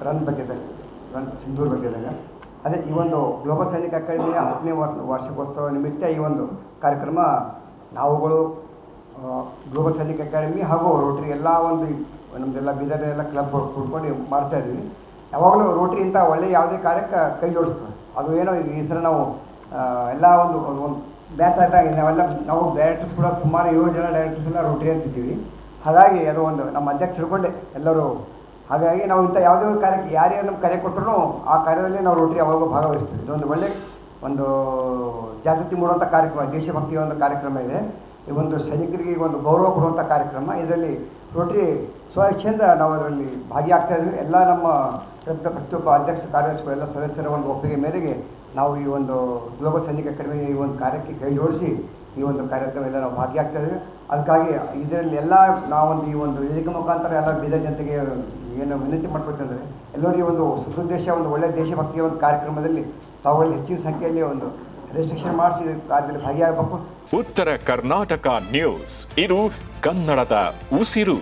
Run Sindoor ಬಗ್ಗೆದಾಗ ಅದೇ ಈ ಒಂದು ಗ್ಲೋಬಲ್ ಸೈನಿಕ ಅಕಾಡೆಮಿಯ 10ನೇ ವಾರ್ಷಿಕೋತ್ಸವ ನಿಮಿತ್ತ ಈ ಒಂದು ಕಾರ್ಯಕ್ರಮ ನಾವುಗಳು ಗ್ಲೋಬಲ್ ಸೈನಿಕ ಅಕಾಡೆಮಿ ಹಾಗೂ ರೋಟರಿ ಎಲ್ಲ ಒಂದು ನಮ್ಮದೆಲ್ಲ ಬೀದರ್ ಎಲ್ಲ ಕ್ಲಬ್ ಕೂಡ್ಕೊಂಡು ಮಾಡ್ತಾಯಿದ್ದೀವಿ. ಯಾವಾಗಲೂ ರೋಟರಿ ಇಂಥ ಒಳ್ಳೆಯ ಯಾವುದೇ ಕಾರ್ಯಕ್ಕೆ ಕೈ ಜೋಡಿಸ್ತದೆ. ಅದು ಏನೋ ಈ ಸಲ ನಾವು ಎಲ್ಲ ಒಂದು ಬ್ಯಾಚ್ ಆಯ್ತಾ ನಾವು ಡೈರೆಕ್ಟರ್ಸ್ ಕೂಡ ಸುಮಾರು 7 ಜನ ಡೈರೆಕ್ಟರ್ಸ್ ಎಲ್ಲ ರೋಟರಿಯನ್ಸ್ ಇದ್ದೀವಿ. ಹಾಗಾಗಿ ಅದು ಒಂದು ನಮ್ಮ ಅಧ್ಯಕ್ಷರು ಹಿಡ್ಕೊಂಡೆ ಎಲ್ಲರೂ. ಹಾಗಾಗಿ ನಾವು ಇಂಥ ಯಾವುದೇ ಒಂದು ಕಾರ್ಯಕ್ಕೆ ಯಾರೇ ನಮ್ಮ ಕರೆ ಕೊಟ್ಟರು ಆ ಕಾರ್ಯದಲ್ಲಿ ನಾವು ರೋಟರಿ ಯಾವಾಗಲೂ ಭಾಗವಹಿಸ್ತೀವಿ. ಇದೊಂದು ಒಳ್ಳೆ ಒಂದು ಜಾಗೃತಿ ಮೂಡುವಂಥ ಕಾರ್ಯಕ್ರಮ, ದೇಶಭಕ್ತಿಯ ಒಂದು ಕಾರ್ಯಕ್ರಮ ಇದೆ. ಈ ಒಂದು ಸೈನಿಕರಿಗೆ ಒಂದು ಗೌರವ ಕೊಡುವಂಥ ಕಾರ್ಯಕ್ರಮ. ಇದರಲ್ಲಿ ರೋಟರಿ ಸ್ವಇಚ್ಛೆಯಿಂದ ನಾವು ಅದರಲ್ಲಿ ಭಾಗಿಯಾಗ್ತಾ ಇದ್ವಿ. ಎಲ್ಲ ನಮ್ಮ ಪ್ರತಿಯೊಬ್ಬ ಅಧ್ಯಕ್ಷ ಕಾರ್ಯದರ್ಶಿಗಳು ಎಲ್ಲ ಸದಸ್ಯರ ಒಂದು ಒಪ್ಪಿಗೆ ಮೇರೆಗೆ ನಾವು ಈ ಒಂದು ಗ್ಲೋಬಲ್ ಸೈನಿಕ ಅಕಾಡೆಮಿ ಈ ಒಂದು ಕಾರ್ಯಕ್ಕೆ ಕೈ ಜೋಡಿಸಿ ಈ ಒಂದು ಕಾರ್ಯಕ್ರಮ ಎಲ್ಲ ನಾವು ಭಾಗಿಯಾಗ್ತಾ ಇದ್ದೀವಿ. ಅದಕ್ಕಾಗಿ ಇದರಲ್ಲಿ ಎಲ್ಲ ನಾವೊಂದು ಈ ಒಂದು ವೇದಿಕೆ ಮುಖಾಂತರ ಎಲ್ಲ ಬೀದರ್ ಜನತೆಗೆ ಏನು ವಿನಂತಿ ಮಾಡ್ಕೊಳ್ತಂದರೆ ಎಲ್ಲರಿಗೆ ಒಂದು ಸದುದ್ದೇಶ ಒಂದು ಒಳ್ಳೆಯ ದೇಶಭಕ್ತಿಯ ಒಂದು ಕಾರ್ಯಕ್ರಮದಲ್ಲಿ ತಾವುಗಳಲ್ಲಿ ಹೆಚ್ಚಿನ ಸಂಖ್ಯೆಯಲ್ಲಿ ಒಂದು ರಿಜಿಸ್ಟ್ರೇಷನ್ ಮಾಡಿಸಿ ಕಾರ್ಯದಲ್ಲಿ ಭಾಗಿಯಾಗಬೇಕು. ಉತ್ತರ ಕರ್ನಾಟಕ ನ್ಯೂಸ್, ಇದು ಕನ್ನಡದ ಉಸಿರು.